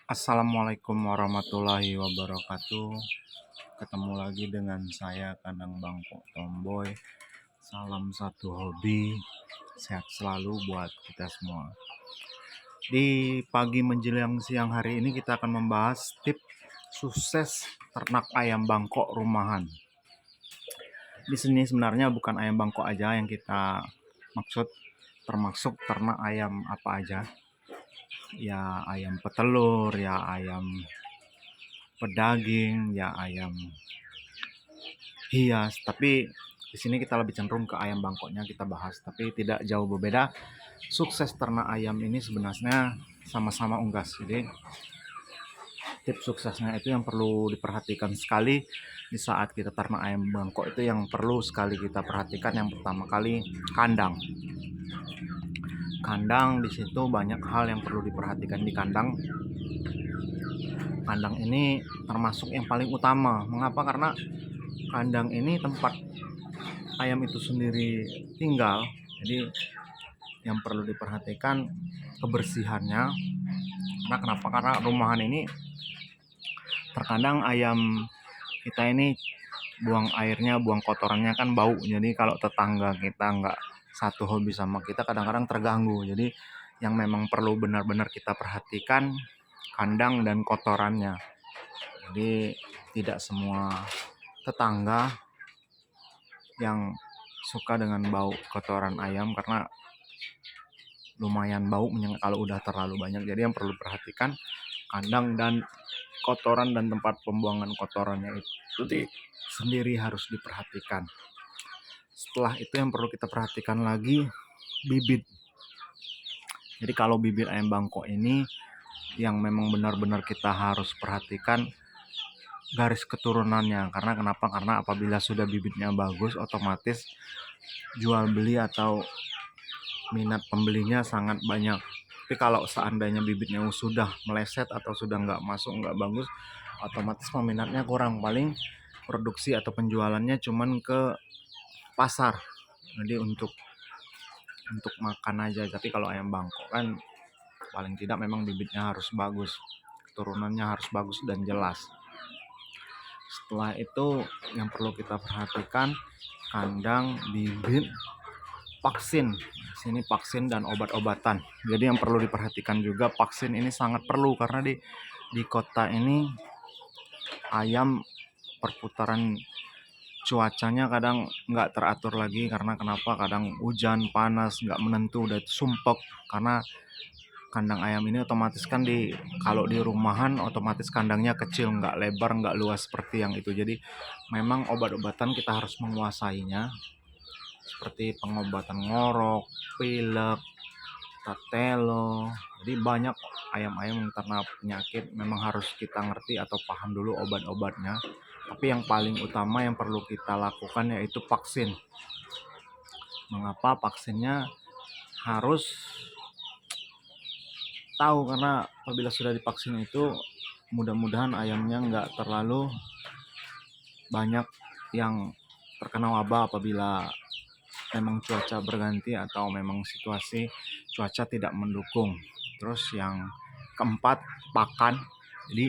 Assalamualaikum warahmatullahi wabarakatuh. Ketemu lagi dengan saya Kandang Bangkok Tomboy. Salam satu hobi, sehat selalu buat kita semua. Di pagi menjelang siang hari ini kita akan membahas tips sukses ternak ayam bangkok rumahan. Di sini sebenarnya bukan ayam bangkok aja yang kita maksud, termasuk ternak ayam apa aja. Ya ayam petelur, ya ayam pedaging, ya ayam hias. Tapi di sini kita lebih cenderung ke ayam bangkoknya kita bahas, tapi tidak jauh berbeda. Sukses ternak ayam ini sebenarnya sama-sama unggas. Jadi tips suksesnya itu yang perlu diperhatikan sekali di saat kita ternak ayam bangkok, itu yang perlu sekali kita perhatikan. Yang pertama kali, kandang. Kandang di situ banyak hal yang perlu diperhatikan di kandang. Kandang ini termasuk yang paling utama. Mengapa? Karena kandang ini tempat ayam itu sendiri tinggal. Jadi yang perlu diperhatikan kebersihannya. Karena kenapa? Karena rumahan ini terkadang ayam kita ini buang airnya, buang kotorannya kan bau. Jadi kalau tetangga kita nggak satu hobi sama kita, kadang-kadang terganggu. Jadi yang memang perlu benar-benar kita perhatikan kandang dan kotorannya. Jadi tidak semua tetangga yang suka dengan bau kotoran ayam, karena lumayan bau kalau udah terlalu banyak. Jadi yang perlu perhatikan kandang dan kotoran dan tempat pembuangan kotorannya itu sendiri harus diperhatikan. Setelah itu yang perlu kita perhatikan lagi, bibit. Jadi kalau bibit ayam bangkok ini yang memang benar-benar kita harus perhatikan garis keturunannya. Karena kenapa? Karena apabila sudah bibitnya bagus, otomatis jual beli atau minat pembelinya sangat banyak. Tapi kalau seandainya bibitnya sudah meleset atau sudah nggak masuk, nggak bagus, otomatis peminatnya kurang. Paling produksi atau penjualannya cuman ke pasar, jadi untuk makan aja. Tapi kalau ayam bangkok kan paling tidak memang bibitnya harus bagus, keturunannya harus bagus dan jelas. Setelah itu yang perlu kita perhatikan kandang, bibit, vaksin. Sini vaksin dan obat-obatan. Jadi yang perlu diperhatikan juga, vaksin ini sangat perlu karena di kota ini ayam perputaran cuacanya kadang nggak teratur lagi. Karena kenapa? Kadang hujan, panas, nggak menentu, udah sumpek. Karena kandang ayam ini otomatis kan kalau di rumahan otomatis kandangnya kecil, nggak lebar, nggak luas seperti yang itu. Jadi memang obat-obatan kita harus menguasainya, seperti pengobatan ngorok, pilek, tatelo. Jadi banyak ayam-ayam yang terkena penyakit, memang harus kita ngerti atau paham dulu obat-obatnya. Tapi yang paling utama yang perlu kita lakukan yaitu vaksin. Mengapa vaksinnya harus tahu? Karena apabila sudah divaksin itu mudah-mudahan ayamnya nggak terlalu banyak yang terkena wabah apabila memang cuaca berganti atau memang situasi cuaca tidak mendukung. Terus yang keempat, pakan. Jadi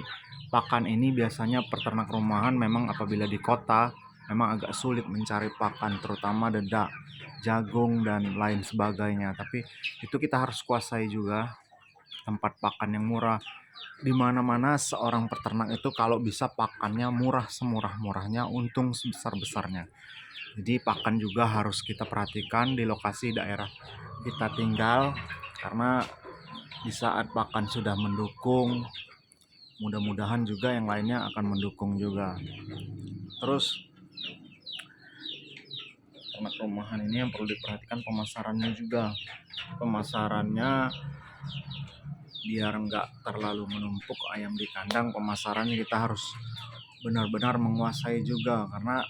pakan ini biasanya peternak rumahan memang apabila di kota memang agak sulit mencari pakan, terutama dedak, jagung dan lain sebagainya. Tapi itu kita harus kuasai juga tempat pakan yang murah. Di mana-mana seorang peternak itu kalau bisa pakannya murah, semurah-murahnya, untung sebesar-besarnya. Jadi pakan juga harus kita perhatikan di lokasi daerah kita tinggal, karena di saat pakan sudah mendukung, mudah-mudahan juga yang lainnya akan mendukung juga. Terus ternak rumahan ini yang perlu diperhatikan pemasarannya juga. Pemasarannya biar nggak terlalu menumpuk ayam di kandang, pemasarannya kita harus benar-benar menguasai juga. Karena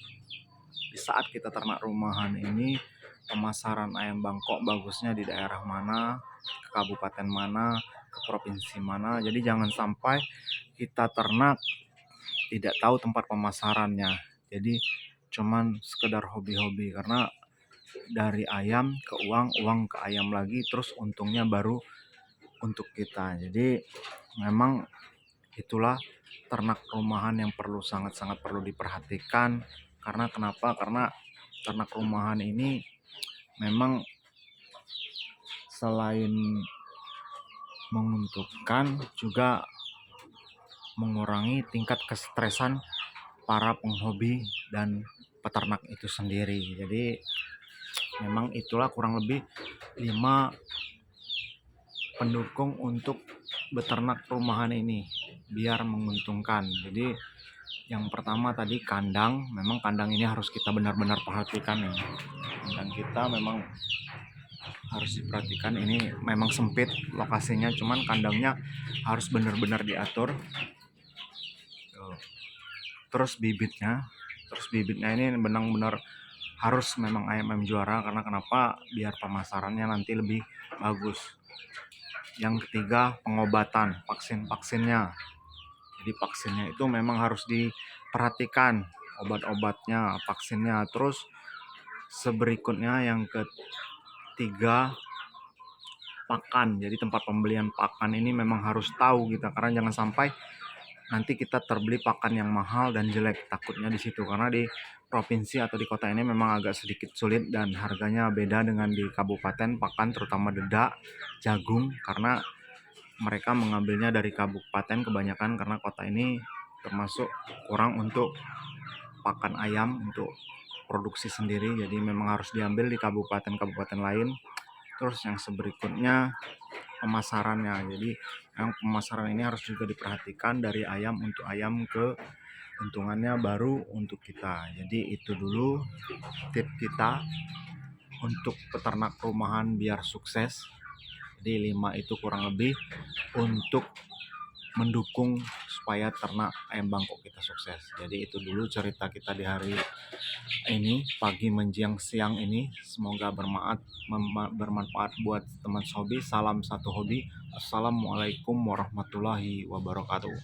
di saat kita ternak rumahan ini, pemasaran ayam bangkok bagusnya di daerah mana, ke kabupaten mana, ke provinsi mana. Jadi jangan sampai kita ternak tidak tahu tempat pemasarannya. Jadi cuman sekedar hobi-hobi, karena dari ayam ke uang, uang ke ayam lagi, terus untungnya baru untuk kita. Jadi memang itulah ternak rumahan yang sangat-sangat perlu diperhatikan. Karena kenapa? Karena ternak rumahan ini memang selain menguntungkan juga mengurangi tingkat kesetresan para penghobi dan peternak itu sendiri. Jadi memang itulah kurang lebih 5 pendukung untuk beternak rumahan ini biar menguntungkan. Jadi yang pertama tadi kandang, memang kandang ini harus kita benar-benar perhatikan ya. Kandang kita memang harus diperhatikan, ini memang sempit lokasinya, cuman kandangnya harus benar-benar diatur. Terus bibitnya ini benar-benar harus memang ayam juara. Karena kenapa? Biar pemasarannya nanti lebih bagus. Yang ketiga, pengobatan, vaksinnya. Jadi vaksinnya itu memang harus diperhatikan, obat-obatnya, vaksinnya. Terus seberikutnya yang ketiga, pakan. Jadi tempat pembelian pakan ini memang harus tahu kita, karena jangan sampai nanti kita terbeli pakan yang mahal dan jelek. Takutnya di situ, karena di provinsi atau di kota ini memang agak sedikit sulit dan harganya beda dengan di kabupaten pakan, terutama dedak, jagung, karena mereka mengambilnya dari kabupaten kebanyakan, karena kota ini termasuk kurang untuk pakan ayam untuk produksi sendiri, jadi memang harus diambil di kabupaten-kabupaten lain. Terus yang berikutnya pemasarannya. Jadi yang pemasaran ini harus juga diperhatikan dari ayam untuk ayam ke untungannya baru untuk kita. Jadi itu dulu tip kita untuk peternak rumahan biar sukses. Jadi 5 itu kurang lebih untuk mendukung supaya ternak ayam Bangkok kita sukses. Jadi itu dulu cerita kita di hari ini, pagi menjelang siang ini. Semoga bermanfaat buat teman hobi. Salam satu hobi. Assalamualaikum warahmatullahi wabarakatuh.